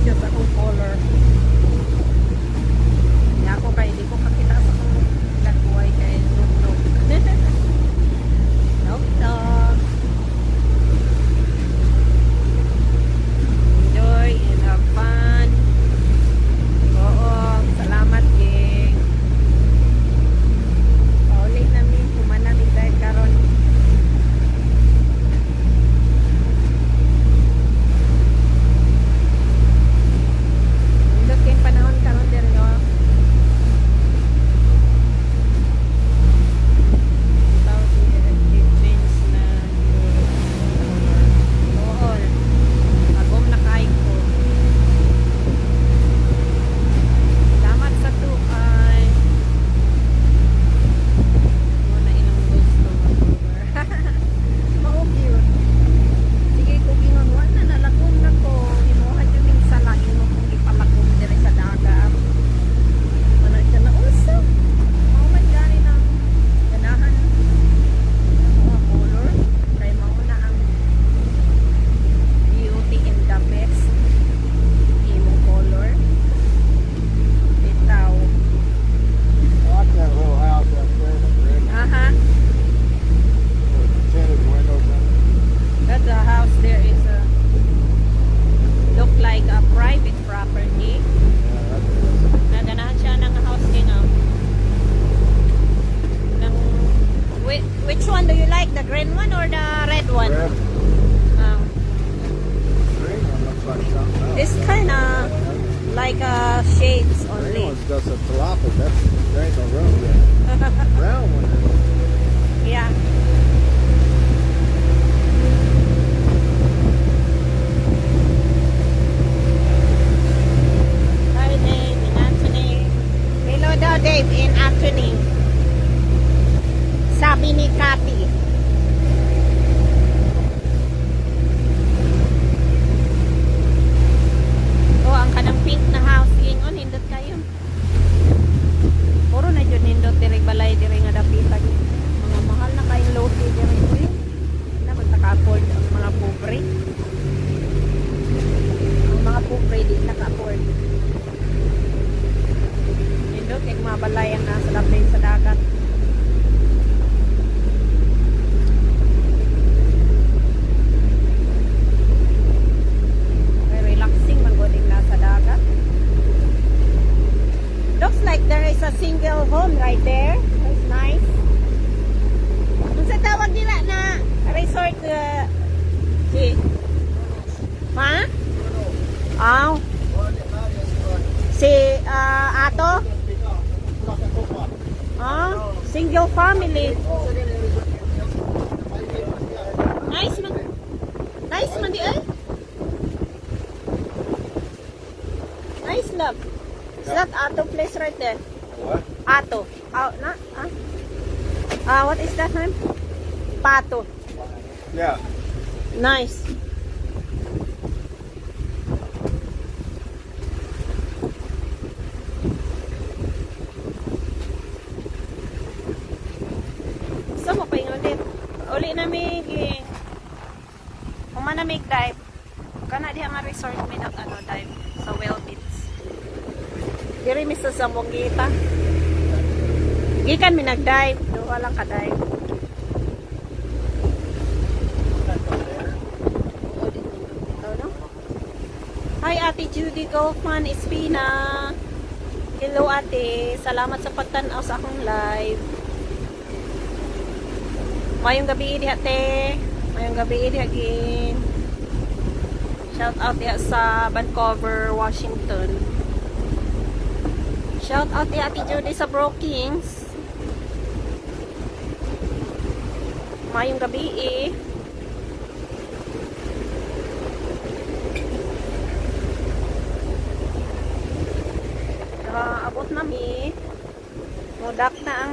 siya sa akong color. Kaya ako kay di ko kakita sa akong lagway kay nuknuk. Nuknuk. Enjoy and have fun. Oo, salamat gang. Paulit namin kumanamig dahil karon. Indot kayong panahon karon diri no. Which one do you like? The green one or the red one? Red. Green one looks like something else. It's kind of like shades Green only. one's just a tilapia. There ain't no room there. Brown one is. Yeah. Hi Dave and Anthony. Hello daw Dave and Anthony. Sabi ni Cathy. Oh, ang kanang pink na house ingon hindot kayo. Puro na jud nindot diri balay diri nga dapitan. Mga mahal na kayong lote diri ko. Na magtaka-afford ang mga pobre. Ang mga pobre di naka-afford. Nindot kay mga balay ang nasa lapay sa dagat. Looks like there is a single home right there. That's nice. Kung sa tawag nila na resort si ha? Oh. Si Ato? Oh, single family. Nice man. Nice man di ay. Nice love. Is that Ato place right there? What? Ato. Oh, what is that name? Pato. Yeah. Nice. Gusto mo pa yung ulit? Uli na may kumanamig dive. Kana diha nga resort may dive sa Well Beach. Diri mi sa Zamboanga. Gikan mi nag-dive, duha lang ka-dive. Hi Ate Judy Golfman Espina. Hello ate, salamat sa pagtan-aw sa akong live. Mayong gabi diha te. Mayong gabi diha gin. Shout out diha sa Vancouver, Washington. Shout out kay Ate Judy sa Brookings. Mayong gabi eh. Abot na mi. Mudak na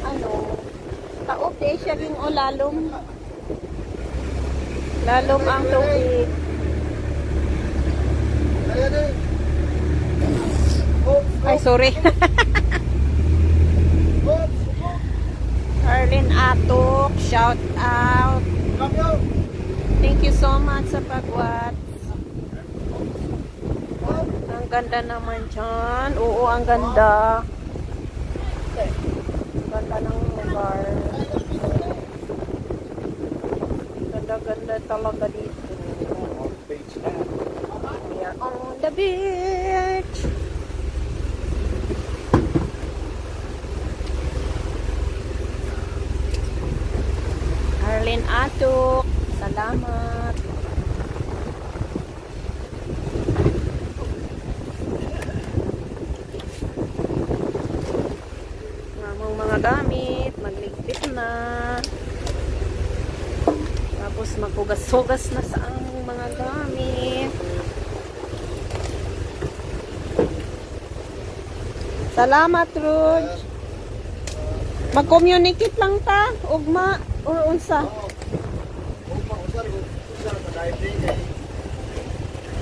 ang taop eh siya rin o lalong ang tubig. Ay, sorry. Arlene Atok, shout out. Thank you so much sa pag-watch. ganda naman dyan. Oo, ang ganda. Ganda ng lugar. Ganda-ganda talaga dito. On the beach now. We are on the beach. Arlene Atuk, salamat. Ang mga gamit, magligpit na. Tapos maghugas-hugas na sa ang mga gamit. Salamat, Rud. Mag-communicate lang ta, ugma, or unsa.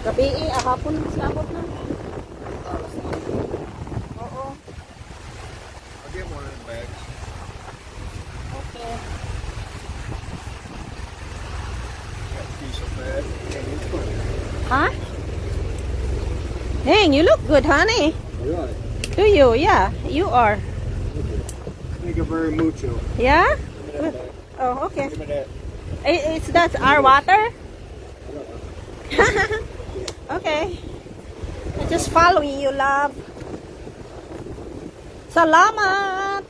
Gabi hapon sabot na. Oo. I'll get one of them bags. Okay. Got a piece of bag. And it's funny. Huh? Dang, you look good, honey. Really? Do you? Yeah, you are. Thank you very mucho. Yeah? Give me that bag. Oh, okay. Give me that. Is that our water? I don't know. Okay. I just following you, love. Salamat.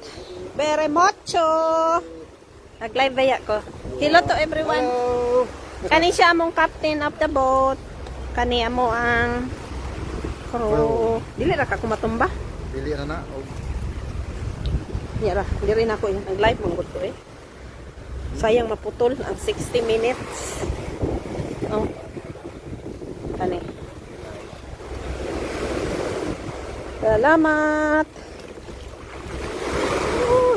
Very mucho. Nag-live ba ko? Hello to everyone. Hello. Kani siya among captain of the boat. Kani amo ang crew. Dili ra ka kumatumba. Dili na na. Oh. Yara, hindi rin ako yung nag-live mong ko eh. Sayang maputol ang 60 minutes. Oh. Kani. Salamat.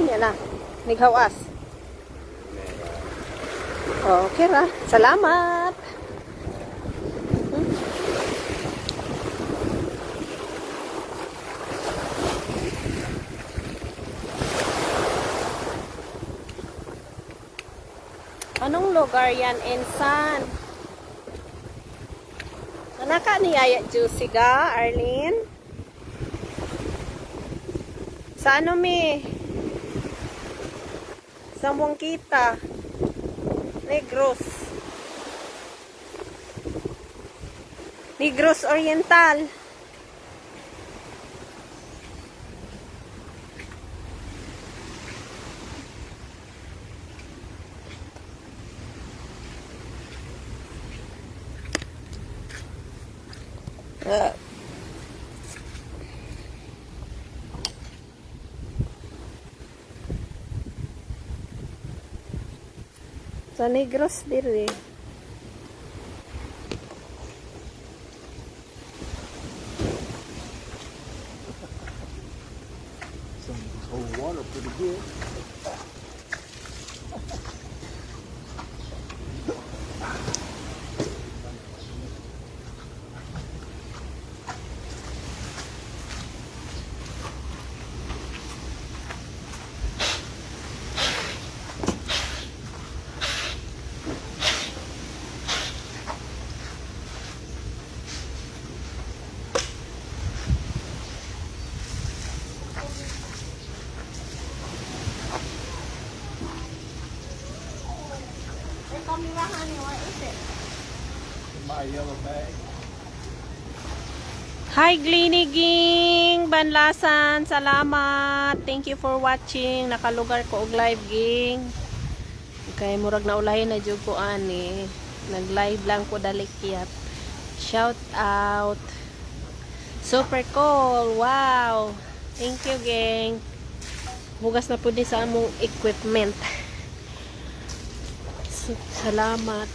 Yan na. Nighawas. Okay ra. Salamat. Anong lugar yan, Ensan? Nanaka ni Yaya Juicy ga, Arlene? Sa ano, mi? Sa Mongkita. Negros. Negros Oriental. Sa Negros dire. Some cold water pretty good. My yellow bag. Hi Gliniging, Banlasan, salamat. Thank you for watching. Nakalugar ko og live ging. Kay murag na ulahin na jud ko ani. Nag-live lang ko dalikyat. Shout out. Super cool. Wow. Thank you, gang. Bugas na pud ni sa among equipment. Salamat.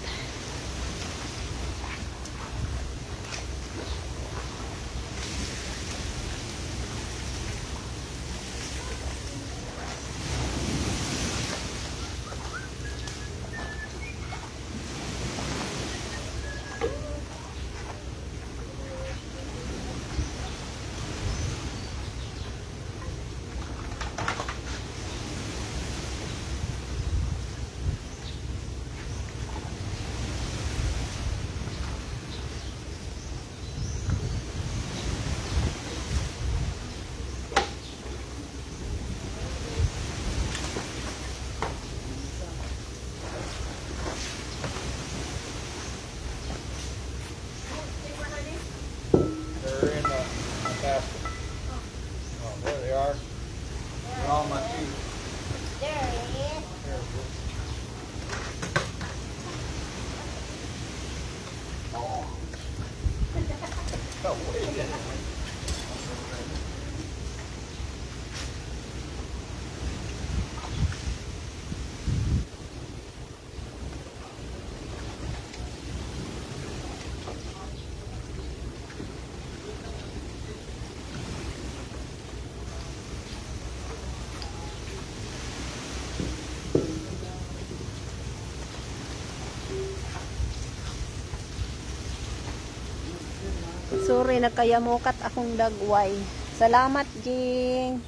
Sorry, nagkayamukat akong dagway. Salamat, Ging.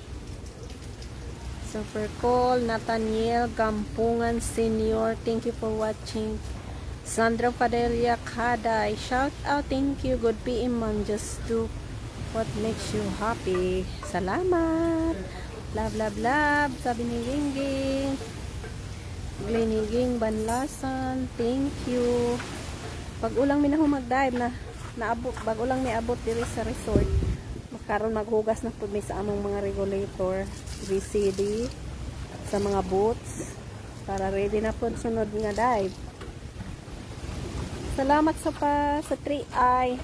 Super cool. Nathaniel Gampungan Senior. Thank you for watching. Sandra Padilla Kaday. Shout out. Thank you. Good PM, ma'am. Just do what makes you happy. Salamat. Love, love, love. Sabi ni Ging. Gleniging Banlasan. Thank you. Pag ulang minahong mag-dive na naabot, bago lang niabot diri sa resort, makaroon maghugas na pud mi sa among mga regulator, VCD sa mga boots para ready na pud sunod nga dive. Salamat sa 3i.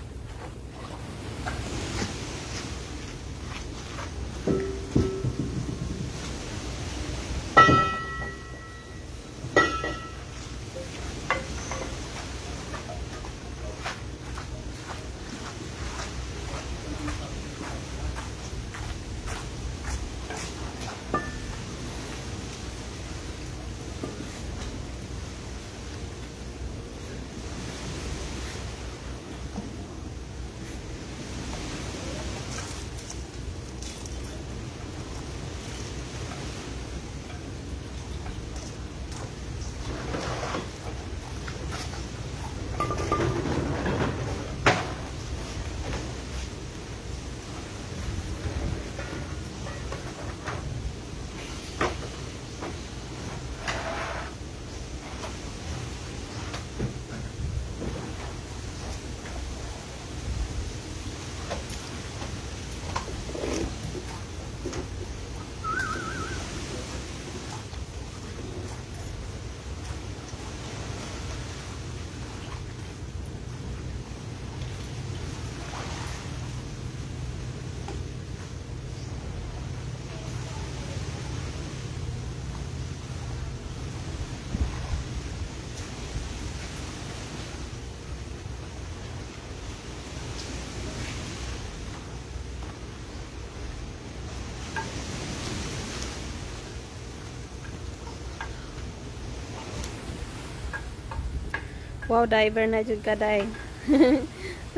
Wow, diver na jud ka, day.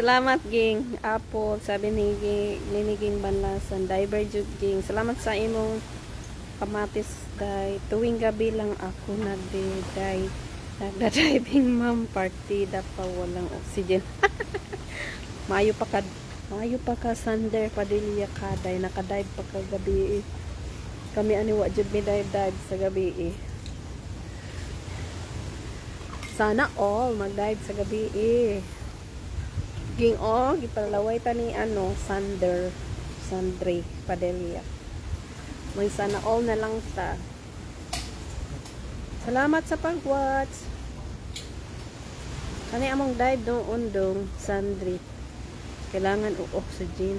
Salamat, Ging. Apple, sabi ni Ging Banlasan. Diver jud, Ging. Salamat sa imong kamatis, day. Tuwing gabi lang ako nagda-diving, ma'am. Partida pa, walang oxygen. Maayo pa ka, Sander Padilla Kaday. Nakadive pa ka gabi, eh. Kami aniwa jud mi dive sa gabi, eh. Sana all mag-dive sa gabi, eh. Ging, gipalaway pa ni Sandre Padilla. May sana all na lang ta. Salamat sa pag-watch. Kani among dive doon dong, Sandre. Kailangan oxygen.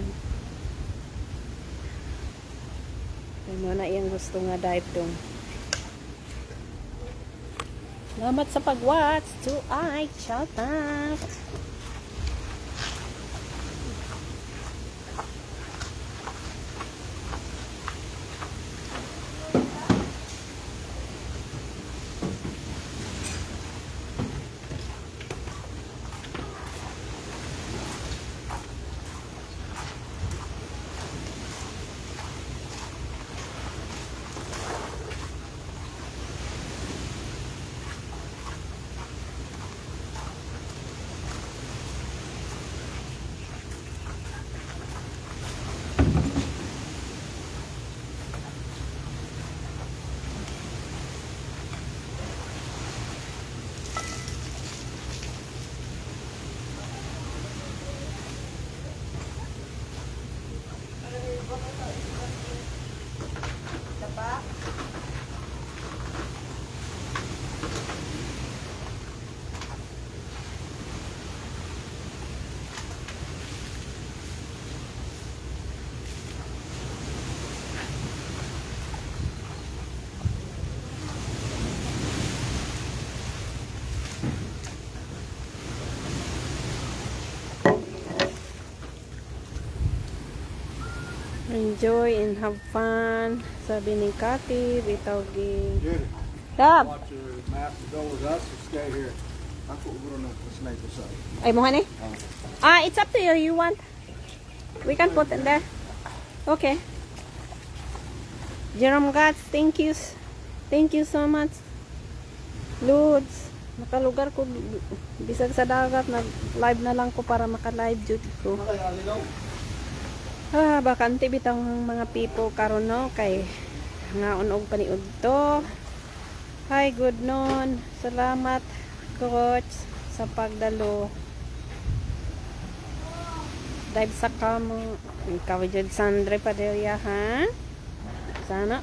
Kaya mo na iyang gusto nga dive dong. Salamat sa pag-watch. Shout out. Enjoy and have fun. Sabi ni Kati, bitaw ging. Judy, Dab! watch your map and go with us or stay here. That's what we're gonna snake this up. Ay, mo ni? It's up to you. You want? We can put it there. Okay. Jerome Gats, thank you. Thank you so much. Lods, nakalugar ko bisag sa dagat, nag-live na lang ko para maka-live jud ko. Bakante bitang mga people karon no kay ngaon og paniud to. Hi, good noon. Salamat coach sa pagdalo. Dive sa kamo. Ikaw jud Sandre Padilla ha. Sana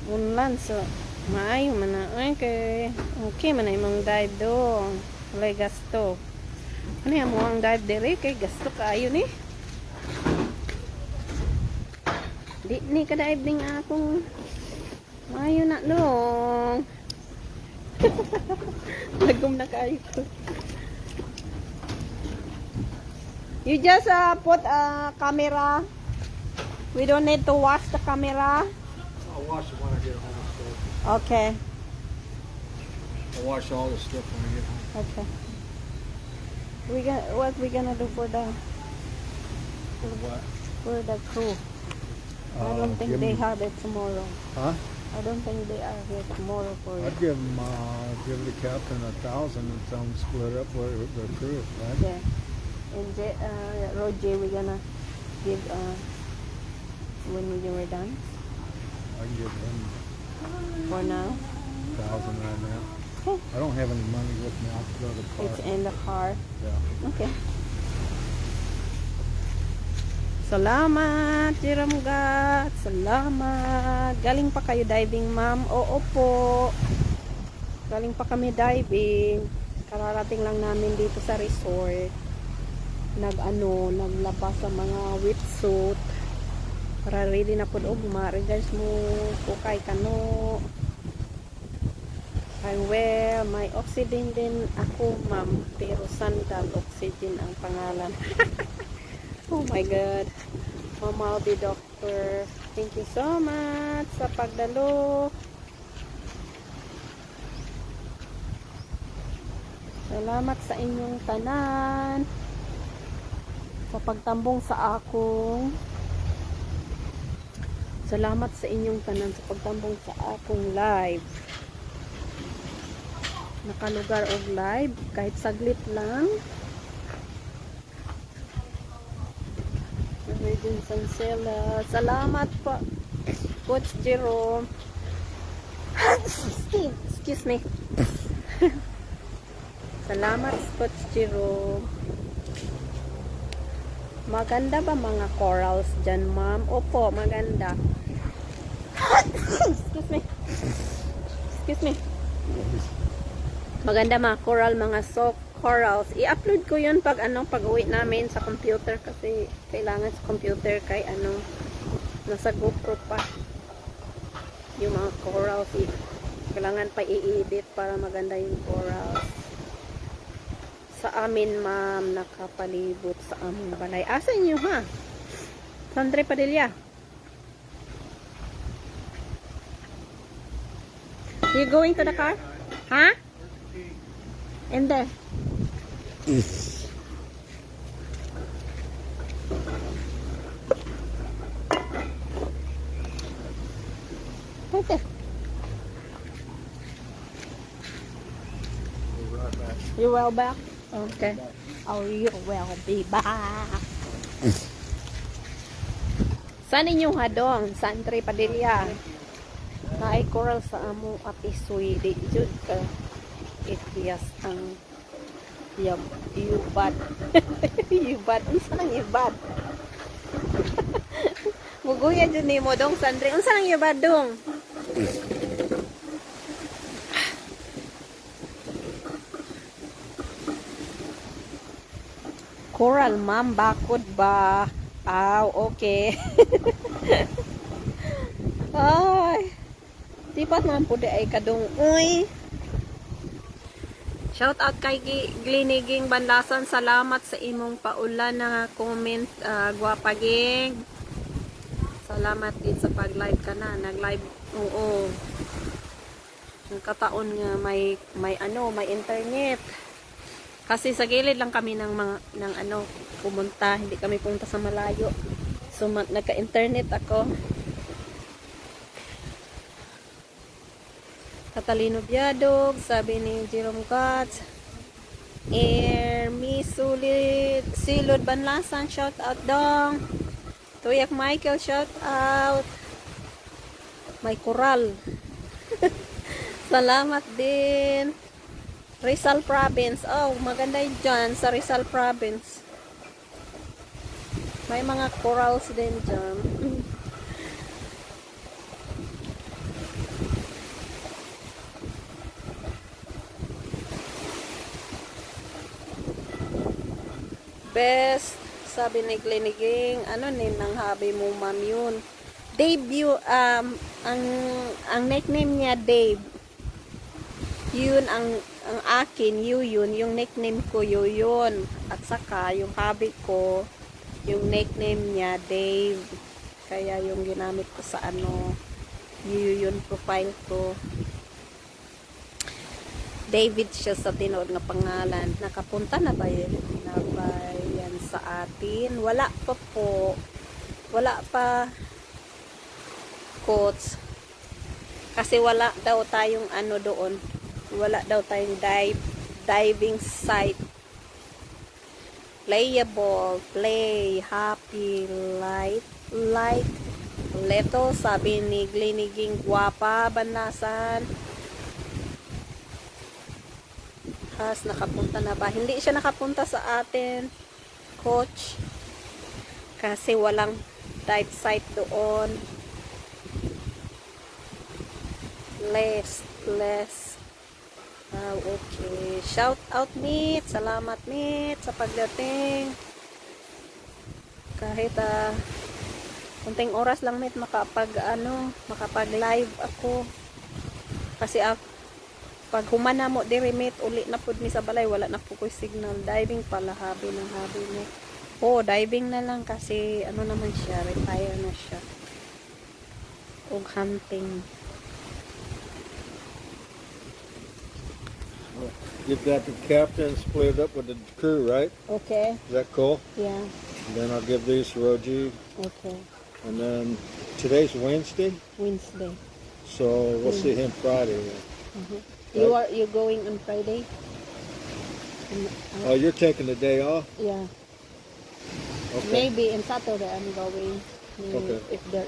Unlan so maayo man na okay man na imong dive do. Walay gasto. Ano yan mo ang dive dire kay gasto kaayo ni. Di ni ka dive ding akong maayo na dong. Lagom na kaayo ko. You just put a camera. We don't need to wash the camera. I'll wash it when I get home. Okay. I'll wash all this stuff when I get home. Okay. What we gonna do for the crew? I don't think they have it tomorrow. Huh? I don't think they are here tomorrow for it. I'd give the captain 1,000 and tell him to split up their crew, right? Yeah. And Roger, we're gonna give when we were done. I can give him For now. 1,000 right now. Okay. I don't have any money with me. I'll go to the car. It's in the car. Yeah. Okay. Salamat, Jerome Gat. Salamat. Galing pa kayo diving, ma'am? Oo po. Galing pa kami diving. Kararating lang namin dito sa resort. Naglabas sa mga wetsuit. Para ready na po og ma-regards mo kukay kano. Ay well, may oxygen din ako, ma'am. Pero sandal oxygen ang pangalan. Oh my God. Mama, I'll be doctor. Thank you so much sa pagdalo. Salamat sa inyong tanan. Sa pagtambong sa akong. Salamat sa inyong tanan sa pagtambong sa akong live. Nakalugar og live kahit saglit lang. Virgin Sancela. Salamat po, Coach Jerome. Excuse me. Salamat, Coach Jerome. Maganda ba mga corals dyan, ma'am? Opo, maganda. Excuse me. Excuse me. Maganda mga coral, mga soft corals. I-upload ko yun pag pag-uwi namin sa computer kasi kailangan sa computer kay nasa GoPro pa. Yung mga corals, kailangan pa i-edit para maganda yung corals. Sa amin, ma'am, nakapalibot sa aming balay. Asan nyo, ha? Sandre Padilla. You going to the car? Ha? In there. Right there. You well back? Okay. Oh, you will be back. Saan inyong hadong? Sandre Padilla. Naay coral sa amo ati suwede. Jud ka. Itiyas ang yubad. Yubad. Unsa nang yubad? Muguya dyan ni mo dong, Sandre. Unsa nang yubad dong? Coral, ma'am. Bakod ba? Okay. Ay. Tipat naman po di ay kadong. Uy. Shout out kay Gliniging Banlasan. Salamat sa imong paulan na comment. Gwapa ging. Salamat din sa pag-live ka na. Nag-live. Oo. Ang kataon nga may internet. Kasi sa gilid lang kami ng pumunta. Hindi kami pumunta sa malayo. So nagka-internet ako. Catalino Biadog, sabi ni Jerome Katz. Mi Silod Banlasan, shout out dong. Tuyak Michael, shout out. May Coral. Salamat din. Rizal Province. Oh, maganda yun dyan sa Rizal Province. May mga corals din dyan. Best, sabi ni Gleniging, ano nang hobby mo, ma'am, yun? Dave, ang nickname niya, Dave. Yun, ang akin, yun. Yung nickname ko, yun. At saka, yung hobby ko, yung nickname niya, Dave. Kaya yung ginamit ko sa yun profile ko. David siya sa tinood nga pangalan. Nakapunta na ba yan sa atin? Wala pa po. Wala pa, coach. Kasi wala daw tayong doon. Wala daw tayong diving site. Playable, play, happy, light, leto, sabi ni Gliniging Gwapa Banlasan. Nakapunta na ba? Hindi siya nakapunta sa atin, coach. Kasi walang dive site doon. Less. Okay. Shout out, Meet. Salamat, Meet, sa pagdating. Kahit kunting oras lang, Meet, makapag-live ako. Kasi pag humana mo diri, Meet, uli na pud mi sa balay, wala na po ko signal. Diving pala, hobby ni. Diving na lang kasi naman siya, retire na siya. Og hunting. You've got the captain split up with the crew, right? Okay. Is that cool? Yeah. And then I'll give these to Roji. Okay. And then today's Wednesday, Wednesday. so we'll see him Friday. Then. Mm-hmm. You going on Friday? Oh, you're taking the day off? Yeah. Okay. Maybe in Saturday I'm going. Okay. If they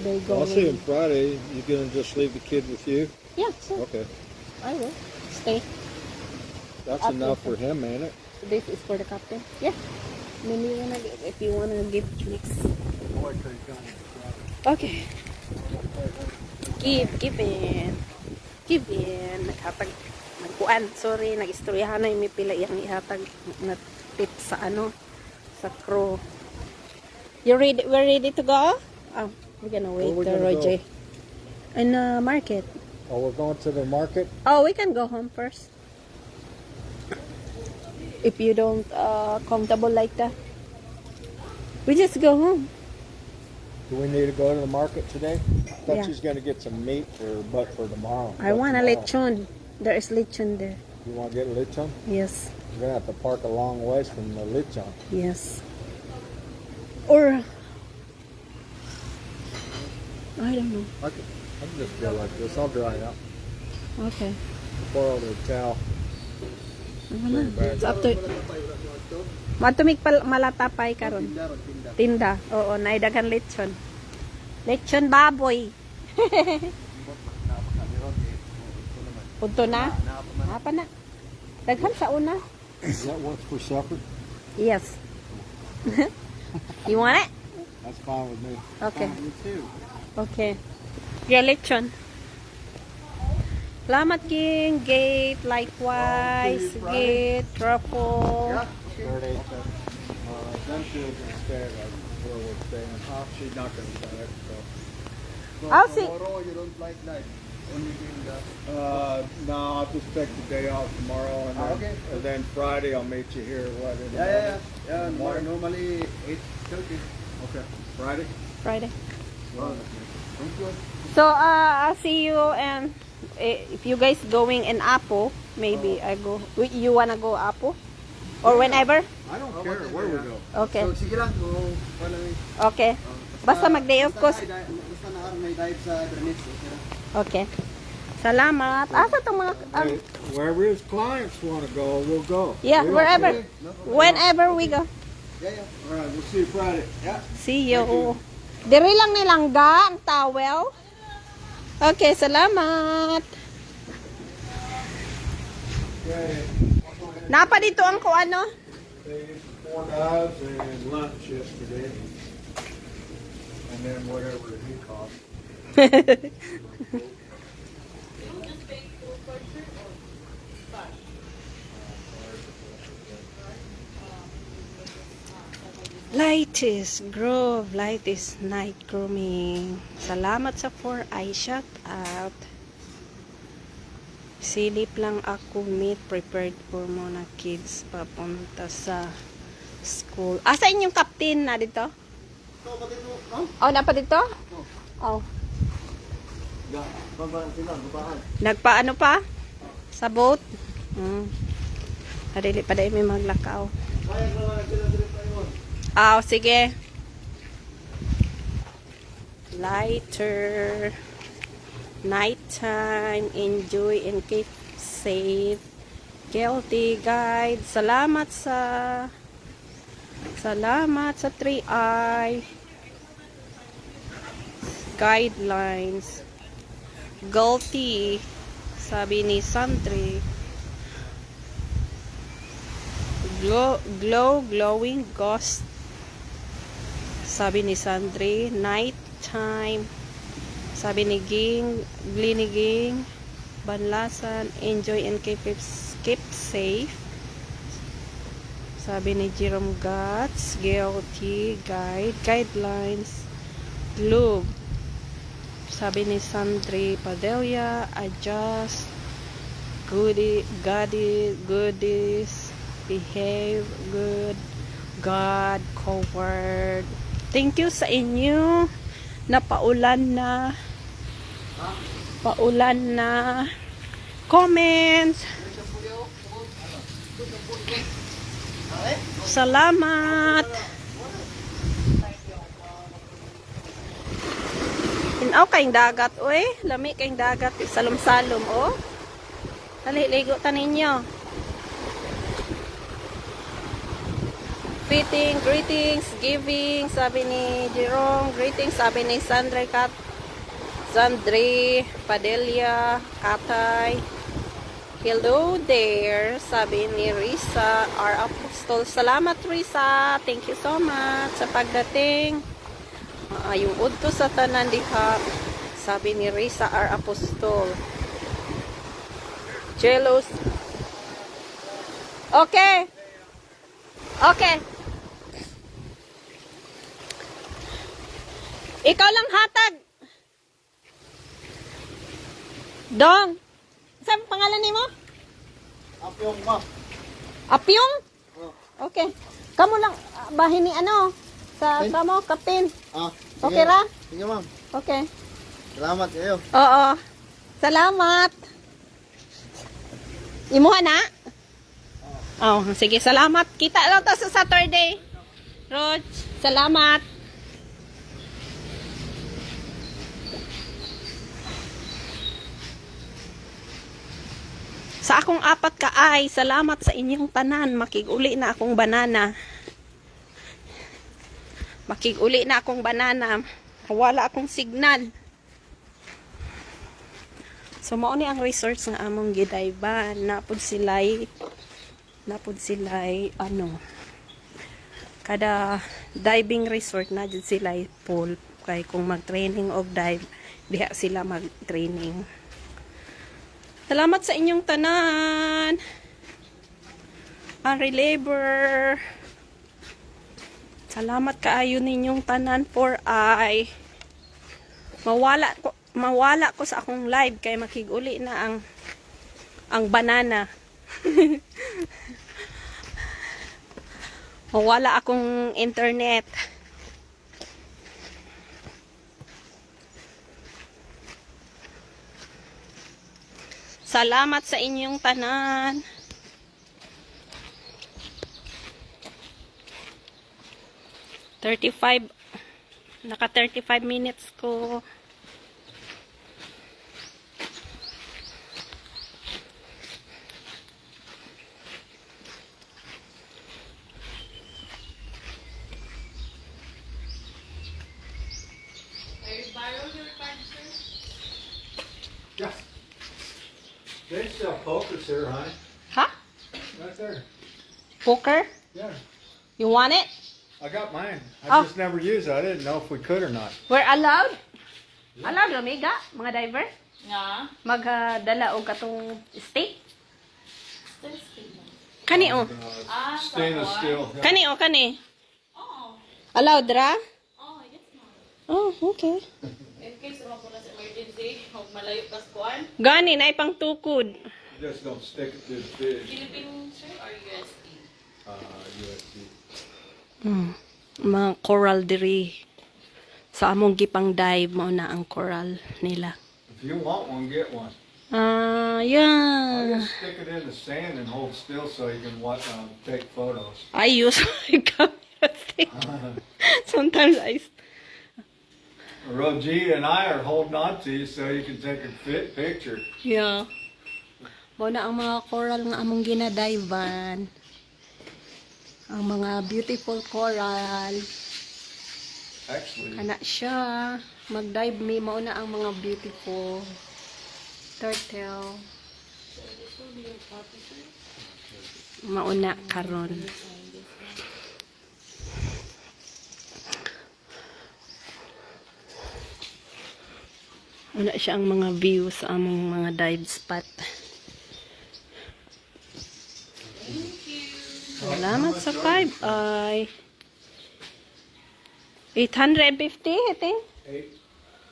Well, going. I'll see him Friday. You gonna just leave the kid with you? Yeah, sure. Okay. I will stay. That's Okay. enough for him, ain't it? This is for the captain. Yeah. Maybe if you wanna give next. Okay. Give in. Nagkuan. Sorry, nag-istoryahan na yung may pila yung ihatag na tip sa sa crew. We're ready to go? Oh, we're gonna wait Where we the gonna Roger. In the market. Oh, we're going to the market? Oh, we can go home first. If you don't comfortable like that. We just go home. Do we need to go to the market today? I thought Yeah. she's gonna get some meat for tomorrow. I want a lechon. There is lechon there. You want to get lechon? Yes. You're gonna have to park a long ways from the lechon. Yes. Or I don't know. I can just go like this. I'll dry it out. Okay. Borrow the towel. It's up to matumik malatapay karon. Tinda. Oo, naidaghan lechon. Lechon baboy. Punto na? Apa na? Daghan sa una. Is that what's for supper? Yes. You want it? That's fine with me. Okay. Me too. Okay. Yeah, lechon. Salamat King, Gate, likewise, Gate, Truffle. Then she'll just stay like where we're staying. She's not gonna stay. So. I'll see. Tomorrow you don't like night. only doing the... No, I'll just take the day off tomorrow, and then, Okay. and then Friday I'll meet you here. What? In the Yeah, morning? normally 8:30. Okay. Friday. Friday. Oh, thank you. So, I'll see you, and if you guys going in Apo, maybe I go. You wanna go Apo? Or whenever? I don't Oh, care whatever, where we yeah. go. Okay. So, sige lang. Wala Okay. Basta mag-day off ko. Basta na may dive sa Bernice. Okay lang. Okay. Salamat. Asa itong mga... Hey, wherever his clients want to go, we'll go. yeah, We wherever. okay? Whenever we go. Yeah. All right, we'll see you Friday. Yeah. See you. Diri lang nilangga ang towel. Okay, salamat. Okay. Napa dito ang ko ano? They 4 guys and lunch yesterday, and then whatever he cost. Lightis Grove, Lightis Night Grooming. Salamat sa 4i shout out. Silip lang ako meet prepared for muna kids papunta sa school. Asa inyong captain na dito? So, pati ito, no? Oh, na pa dito? Oh. Yeah. Baba sila, babaan. Nagpaano pa? Sa boat? Hadili pa dahil may maglakaw. Kaya naman sila sila tayo. Ah, sige. Lighter. Nighttime. Enjoy and keep safe. Guilty guide. Salamat sa 3i. Guidelines. Guilty. Sabi ni Sandri. Glowing ghost. Sabi ni Sandri, night time. Sabi ni Glini Ging, Banlasan, enjoy and keep safe. Sabi ni Jerome Guts, guilty, guidelines, globe. Sabi ni Sandri Padelia, adjust, goodies, behave, good, God, covered. Thank you sa inyo na paulan na comments. Salamat. Inaw kayong dagat, oy. Lami kayong dagat. Salom-salom, oh. Dali, ligo ta ninyo. Greetings, giving, sabi ni Jerome, greetings, sabi ni Sandra Sandri Padelia, Katay, hello there, sabi ni Risa, our apostol, salamat Risa, thank you so much sa pagdating, yung udto sa tanan diha, sabi ni Risa, our apostol, jealous, okay, ikaw lang hatag. Dong. Saan pangalan ni mo? Apyong ma. Apyong? Oh. Okay. Kamu lang bahin ni ano? Sa Ay. kamo, Captain. Sige. Okay ra? Sige ma'am. Okay. Salamat kayo. Oo. Salamat. Imuha na? Oh, sige, salamat. Kita lang to sa Saturday. Rog, salamat. Sa akong 4 ka ay, salamat sa inyong tanan. Makig-uli na akong banana. Makig-uli na akong banana. Wala akong signal. So, mao ni ang resorts nga among gidayban. Napod sila'y, ano, kada diving resort na dyan sila'y pool. Kaya kung mag-training o dive, diha sila mag-training. Salamat sa inyong tanan. Henry Labor. Salamat kaayo ninyong tanan for I. Mawala ko. mawala ko sa akong live kay makiguli na ang banana. Mawala akong internet. Salamat sa inyong tanan. Naka 35 minutes ko. Yeah. They sell pokers here, honey. Ha? Right there. Poker? Yeah. You want it? I got mine. Oh. I just never used it. I didn't know if we could or not. We're allowed? Allowed Amiga, mga diver? Nga. Magdala og katong steak? Kani o? Stainless steel. Yeah. Kani o, kani? Oh. Allowed ra? Oh, yes ma'am. Oh, okay. In case naman po na sa emergency, huwag malayo kas kuan. Gani na ipang tukod. Just don't stick it to the fish. Philippine sir or USD? USD. Mga coral diri. Sa among gipang dive mo na ang coral nila. If you want one, get one. Ah, I'll yeah. just stick it in the sand and hold still so you can take photos. I use my camera stick. Sometimes Rogie and I are holding on to you so you can take a picture. yeah. Mo na ang mga coral nga among ginadivan. Ang mga beautiful coral. Actually, Kana siya. Mag-dive me. Mauna ang mga beautiful turtle. Mauna karon. Una siya ang mga view sa among mga dive spot. Salamat sa 5 ay 850 I think.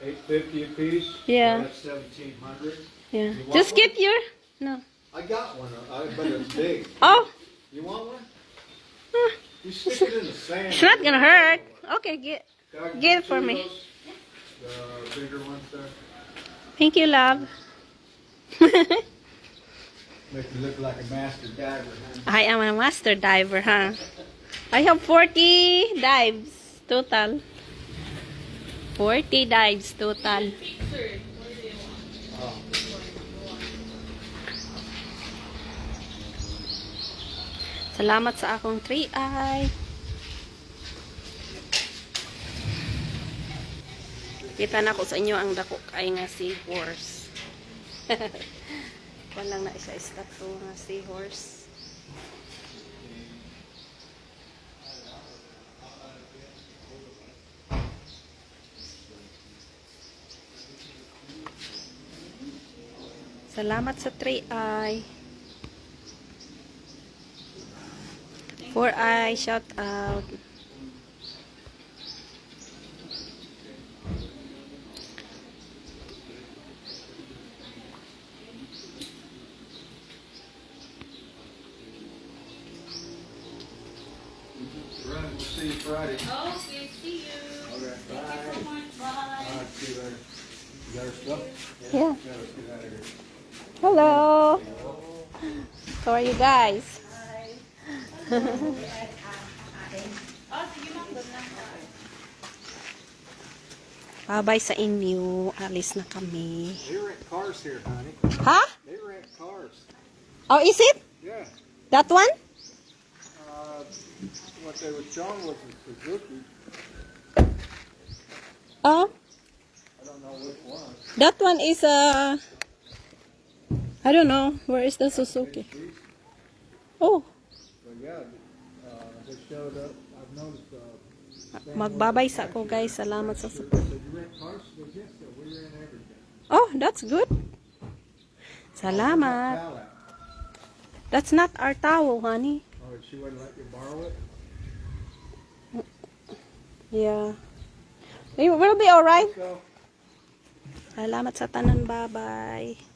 850 a piece. Yeah. So that's 1,700. Yeah. You want Just one? get your no. I got one, but it's big. Oh, You want one? huh. You stick it in the sand. It's not gonna hurt. Okay, I can get it get for two of me. those, the bigger ones there. Thank you, love. Make you look like a master diver. Huh? I am a master diver, huh? I have 40 dives total. 40 dives total. Sir, what do you want? Oh. Salamat sa akong 3-eye. Kita na ko sa inyo ang dako kay nga seahorse. Kuan lang na siya statue nga seahorse. Salamat sa 3-eye. 4-eye, shout out. Right, we'll see you Friday. Okay, see you. Okay, Thank you so much. Bye. All right, see you later. You got our stuff? Yeah. Yeah, let's get out of here. Hello. How are you guys? Oh, sige ma'am. Good lang. Bye-bye sa inyo. Alis na kami. They rent cars here, honey. Ha? They rent cars. Oh, is it? Yeah. That one? What they were showing was a Suzuki. Oh, I don't know which one. that one is I don't know. Where is the Suzuki? Oh, But yeah, they showed up. I've noticed. magbabay sa ako guys. Salamat sa support. Did you rent cars? They yes, sir. We rent everything. Oh, that's good. Salamat. Pal out. That's not our towel, honey. Oh, she wouldn't let you borrow it? Yeah. We'll be alright. So, Salamat sa tanan, bye-bye.